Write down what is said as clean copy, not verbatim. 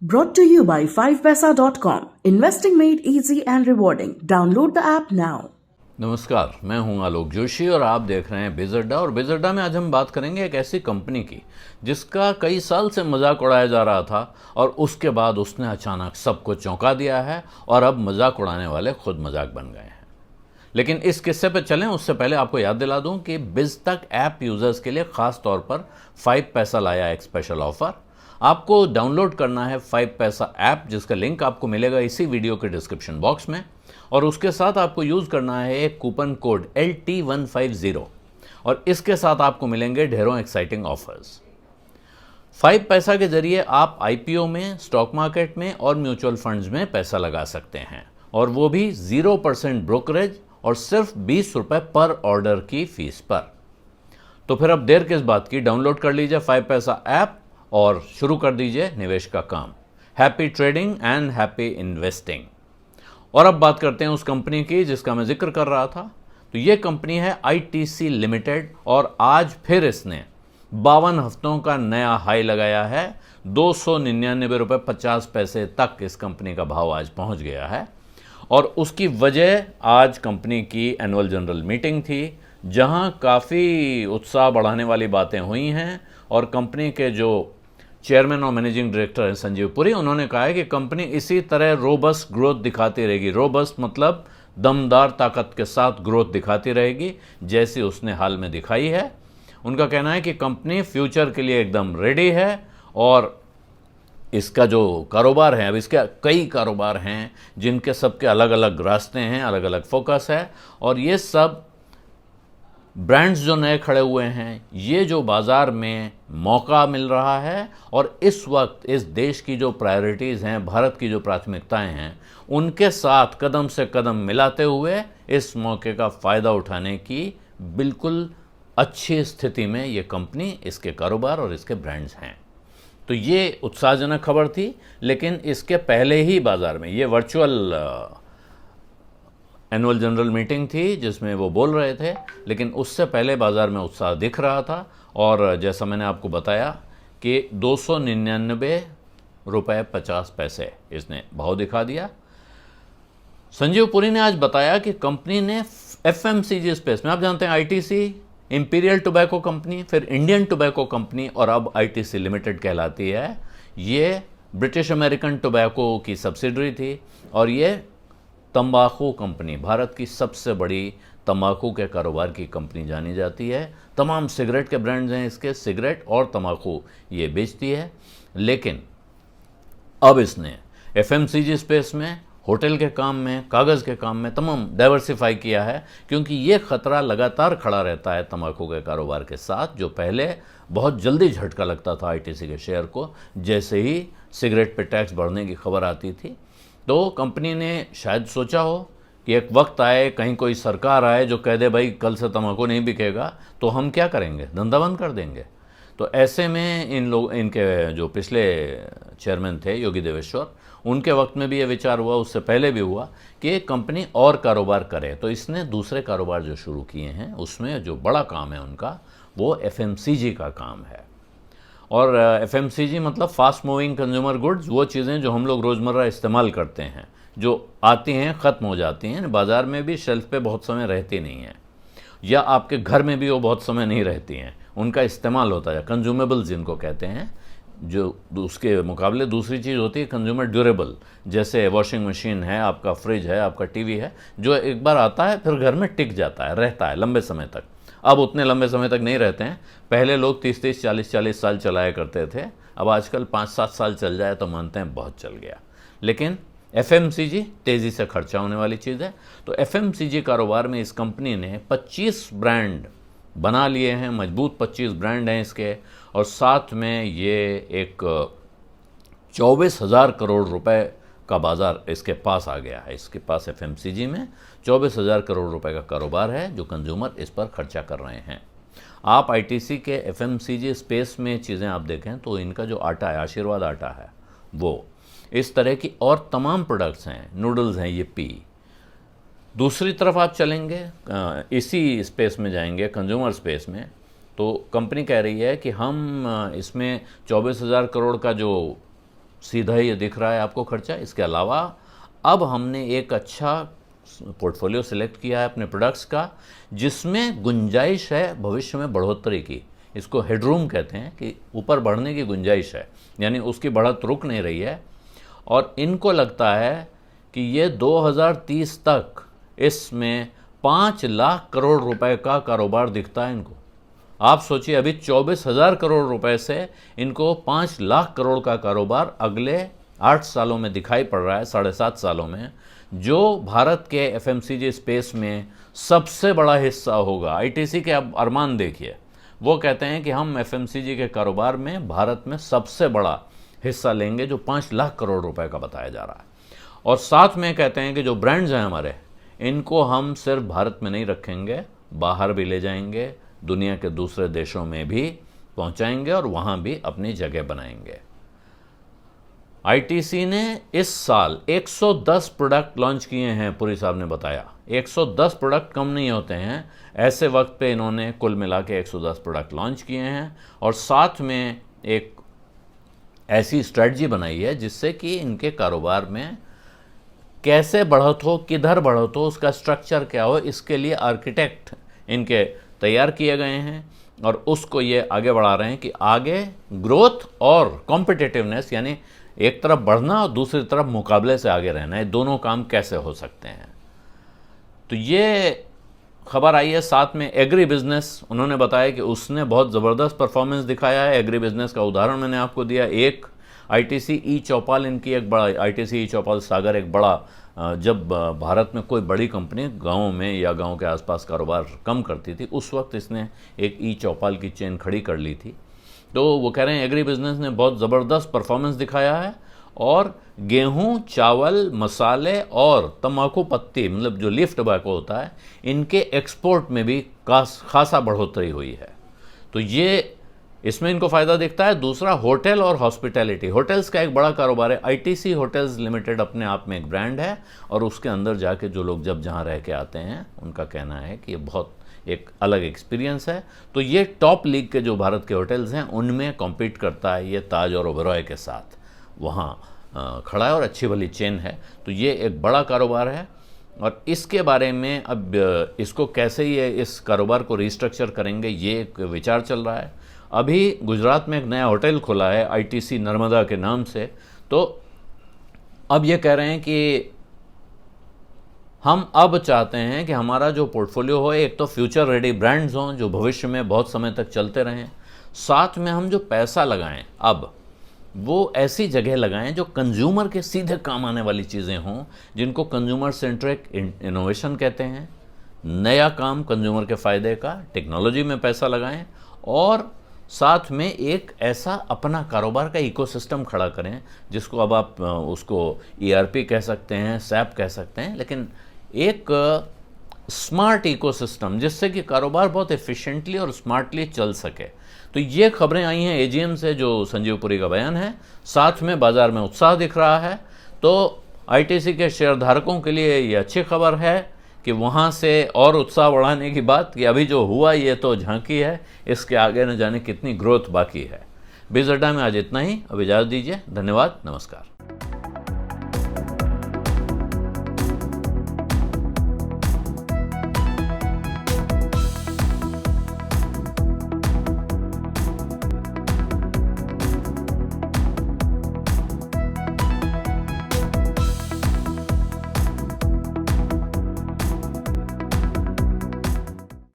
Brought to you by 5paisa.com. Investing made easy and rewarding. Download the app now. नमस्कार, मैं हूं आलोक जोशी और आप देख रहे हैं बिजअड्डा। और बिजअड्डा में आज हम बात करेंगे एक ऐसी कंपनी की जिसका कई साल से मजाक उड़ाया जा रहा था और उसके बाद उसने अचानक सबको चौंका दिया है और अब मजाक उड़ाने वाले खुद मजाक बन गए हैं। लेकिन इस किस्से पे चलें उससे पहले आपको याद दिला दूं कि बिजतक ऐप यूज़र्स के लिए ख़ास तौर पर 5 पैसा लाया एक स्पेशल ऑफ़र। आपको डाउनलोड करना है 5 पैसा ऐप, जिसका लिंक आपको मिलेगा इसी वीडियो के डिस्क्रिप्शन बॉक्स में, और उसके साथ आपको यूज़ करना है एक कूपन कोड LT150 और इसके साथ आपको मिलेंगे ढेरों एक्साइटिंग ऑफर्स। 5 पैसा के जरिए आप IPO में, स्टॉक मार्केट में और म्यूचुअल फंड्स में पैसा लगा सकते हैं, और वो भी 0% ब्रोकरेज और सिर्फ 20 रुपये पर ऑर्डर की फीस पर। तो फिर अब देर किस बात की, डाउनलोड कर लीजिए 5 पैसा ऐप और शुरू कर दीजिए निवेश का काम। Happy trading and happy investing. और अब बात करते हैं उस कंपनी की जिसका मैं जिक्र कर रहा था। तो ये कंपनी है ITC लिमिटेड, और आज फिर इसने 52 हफ्तों का नया हाई लगाया है। 299 रुपये 50 पैसे तक इस कंपनी का भाव आज पहुंच गया है। और उसकी वजह आज कंपनी की एनुअल जनरल मीटिंग थी, जहां काफ़ी उत्साह बढ़ाने वाली बातें हुई हैं। और कंपनी के जो चेयरमैन और मैनेजिंग डायरेक्टर हैं संजीव पुरी, उन्होंने कहा है कि कंपनी इसी तरह रोबस्ट ग्रोथ दिखाती रहेगी। रोबस्ट मतलब दमदार ताकत के साथ ग्रोथ दिखाती रहेगी, जैसी उसने हाल में दिखाई है। उनका कहना है कि कंपनी फ्यूचर के लिए एकदम रेडी है, और इसका जो कारोबार है, अब इसके कई कारोबार हैं जिनके सबके अलग अलग रास्ते हैं, अलग अलग फोकस है। और ये सब ब्रांड्स जो नए खड़े हुए हैं, ये जो बाज़ार में मौका मिल रहा है, और इस वक्त इस देश की जो प्रायोरिटीज़ हैं, भारत की जो प्राथमिकताएं हैं, उनके साथ कदम से कदम मिलाते हुए इस मौके का फ़ायदा उठाने की बिल्कुल अच्छी स्थिति में ये कंपनी, इसके कारोबार और इसके ब्रांड्स हैं। तो ये उत्साहजनक खबर थी। लेकिन इसके पहले ही बाज़ार में ये वर्चुअल एनुअल जनरल मीटिंग थी जिसमें वो बोल रहे थे, लेकिन उससे पहले बाज़ार में उत्साह दिख रहा था। और जैसा मैंने आपको बताया कि 299 रुपये 50 पैसे इसने भाव दिखा दिया। संजीव पुरी ने आज बताया कि कंपनी ने FMCG स्पेस में, आप जानते हैं ITC इंपीरियल टोबैको कंपनी, फिर इंडियन टोबैको कंपनी, और अब ITC लिमिटेड कहलाती है। ये ब्रिटिश अमेरिकन टोबैको की सब्सिडरी थी, और ये तंबाकू कंपनी, भारत की सबसे बड़ी तंबाकू के कारोबार की कंपनी जानी जाती है। तमाम सिगरेट के ब्रांड्स हैं इसके, सिगरेट और तंबाकू ये बेचती है। लेकिन अब इसने FMCG स्पेस में, होटल के काम में, कागज़ के काम में तमाम डाइवर्सिफाई किया है, क्योंकि ये ख़तरा लगातार खड़ा रहता है तंबाकू के कारोबार के साथ, जो पहले बहुत जल्दी झटका लगता था ITC के शेयर को, जैसे ही सिगरेट पे टैक्स बढ़ने की खबर आती थी। तो कंपनी ने शायद सोचा हो कि एक वक्त आए, कहीं कोई सरकार आए जो कह दे भाई कल से तंबाकू नहीं बिकेगा, तो हम क्या करेंगे, धंधा बंद कर देंगे। तो ऐसे में इनके जो पिछले चेयरमैन थे योगी देवेश्वर, उनके वक्त में भी ये विचार हुआ, उससे पहले भी हुआ कि कंपनी और कारोबार करे। तो इसने दूसरे कारोबार जो शुरू किए हैं, उसमें जो बड़ा काम है उनका, वो FMCG का काम है। और FMCG मतलब फास्ट मूविंग कंज्यूमर गुड्स, वो चीज़ें जो हम लोग रोज़मर्रा इस्तेमाल करते हैं, जो आती हैं ख़त्म हो जाती हैं, बाज़ार में भी शेल्फ पे बहुत समय रहती नहीं हैं, या आपके घर में भी वो बहुत समय नहीं रहती हैं, उनका इस्तेमाल होता है। कंज्यूमेबल्स जिनको कहते हैं, जो उसके मुकाबले दूसरी चीज़ होती है कंज्यूमर ड्यूरेबल, जैसे वॉशिंग मशीन है, आपका फ्रिज है, आपका टीवी है, जो एक बार आता है फिर घर में टिक जाता है, रहता है लंबे समय तक। अब उतने लंबे समय तक नहीं रहते हैं। पहले लोग 30-30, 40-40 साल चलाया करते थे, अब आजकल 5-7 साल चल जाए तो मानते हैं बहुत चल गया। लेकिन FMCG तेज़ी से खर्चा होने वाली चीज़ है। तो FMCG कारोबार में इस कंपनी ने 25 ब्रांड बना लिए हैं, मजबूत 25 ब्रांड हैं इसके, और साथ में ये एक 24,000 करोड़ रुपए का बाज़ार इसके पास आ गया है। इसके पास FMCG में 24,000 करोड़ रुपए का कारोबार है, जो कंज्यूमर इस पर खर्चा कर रहे हैं। आप ITC के FMCG स्पेस में चीज़ें आप देखें तो इनका जो आटा है, आशीर्वाद आटा है, वो इस तरह की और तमाम प्रोडक्ट्स हैं, नूडल्स हैं, ये दूसरी तरफ आप चलेंगे, इसी स्पेस में जाएंगे, कंज्यूमर स्पेस में, तो कंपनी कह रही है कि हम इसमें 24,000 करोड़ का जो सीधा ये दिख रहा है आपको खर्चा। इसके अलावा अब हमने एक अच्छा पोर्टफोलियो सिलेक्ट किया है अपने प्रोडक्ट्स का, जिसमें गुंजाइश है भविष्य में बढ़ोतरी की। इसको हेडरूम कहते हैं कि ऊपर बढ़ने की गुंजाइश है, यानी उसकी बढ़त रुक नहीं रही है। और इनको लगता है कि ये 2030 तक इसमें 5 लाख करोड़ रुपए का कारोबार दिखता है इनको। आप सोचिए, अभी 24,000 करोड़ रुपए से इनको 5 लाख करोड़ का कारोबार अगले 8 सालों में दिखाई पड़ रहा है, 7.5 सालों में, जो भारत के एफएमसीजी स्पेस में सबसे बड़ा हिस्सा होगा। आईटीसी के अब अरमान देखिए, वो कहते हैं कि हम एफएमसीजी के कारोबार में भारत में सबसे बड़ा हिस्सा लेंगे, जो 5 लाख करोड़ रुपए का बताया जा रहा है। और साथ में कहते हैं कि जो ब्रांड्स हैं हमारे, इनको हम सिर्फ भारत में नहीं रखेंगे, बाहर भी ले जाएंगे, दुनिया के दूसरे देशों में भी पहुंचाएंगे और वहां भी अपनी जगह बनाएंगे। आईटीसी ने इस साल 110 प्रोडक्ट लॉन्च किए हैं, पुरी साहब ने बताया। 110 प्रोडक्ट कम नहीं होते हैं, ऐसे वक्त पे इन्होंने कुल मिला के 110 प्रोडक्ट लॉन्च किए हैं। और साथ में एक ऐसी स्ट्रेटजी बनाई है जिससे कि इनके कारोबार में कैसे बढ़त हो, किधर बढ़त हो, उसका स्ट्रक्चर क्या हो, इसके लिए आर्किटेक्ट इनके तैयार किए गए हैं और उसको ये आगे बढ़ा रहे हैं कि आगे ग्रोथ और कॉम्पिटिटिवनेस, यानी एक तरफ बढ़ना और दूसरी तरफ मुकाबले से आगे रहना, ये दोनों काम कैसे हो सकते हैं। तो ये खबर आई है। साथ में एग्री बिजनेस, उन्होंने बताया कि उसने बहुत ज़बरदस्त परफॉर्मेंस दिखाया है। एग्री बिजनेस का उदाहरण मैंने आपको दिया। एक आईटीसी ई चौपाल, इनकी एक बड़ा आईटीसी ई चौपाल सागर एक बड़ा, जब भारत में कोई बड़ी कंपनी गाँव में या गाँव के आसपास कारोबार कम करती थी, उस वक्त इसने एक ई चौपाल की चेन खड़ी कर ली थी। तो वो कह रहे हैं एग्री बिजनेस ने बहुत ज़बरदस्त परफॉर्मेंस दिखाया है और गेहूं, चावल, मसाले और तंबाकू पत्ती, मतलब जो लीफ टोबैको होता है, इनके एक्सपोर्ट में भी खासा बढ़ोतरी हुई है। तो ये इसमें इनको फ़ायदा दिखता है। दूसरा, होटल और हॉस्पिटैलिटी, होटल्स का एक बड़ा कारोबार है। आईटीसी होटल्स लिमिटेड अपने आप में एक ब्रांड है और उसके अंदर जाके जो लोग जब जहाँ रह के आते हैं, उनका कहना है कि ये बहुत एक अलग एक्सपीरियंस है। तो ये टॉप लीग के जो भारत के होटल्स हैं उनमें कॉम्पीट करता है ये ताज और ओबेरॉय के साथ, वहाँ खड़ा है और अच्छी भली चेन है। तो ये एक बड़ा कारोबार है और इसके बारे में अब इसको कैसे ये इस कारोबार को रिस्ट्रक्चर करेंगे, ये एक विचार चल रहा है। अभी गुजरात में एक नया होटल खुला है आईटीसी नर्मदा के नाम से। तो अब ये कह रहे हैं कि हम अब चाहते हैं कि हमारा जो पोर्टफोलियो हो, एक तो फ्यूचर रेडी ब्रांड्स हों जो भविष्य में बहुत समय तक चलते रहें, साथ में हम जो पैसा लगाएं अब वो ऐसी जगह लगाएं जो कंज्यूमर के सीधे काम आने वाली चीज़ें हों, जिनको कंज्यूमर सेंट्रिक इनोवेशन कहते हैं। नया काम कंज्यूमर के फ़ायदे का, टेक्नोलॉजी में पैसा लगाएं और साथ में एक ऐसा अपना कारोबार का इकोसिस्टम खड़ा करें, जिसको अब आप उसको ईआरपी कह सकते हैं, सैप कह सकते हैं, लेकिन एक स्मार्ट इकोसिस्टम जिससे कि कारोबार बहुत एफिशिएंटली और स्मार्टली चल सके। तो ये खबरें आई हैं एजीएम से, जो संजीव पुरी का बयान है। साथ में बाजार में उत्साह दिख रहा है। तो आईटीसी के शेयरधारकों के लिए ये अच्छी खबर है कि वहाँ से और उत्साह बढ़ाने की बात, कि अभी जो हुआ ये तो झांकी है, इसके आगे न जाने कितनी ग्रोथ बाकी है। बिज़ अड्डा में आज इतना ही। अब इजाज़त दीजिए। धन्यवाद, नमस्कार।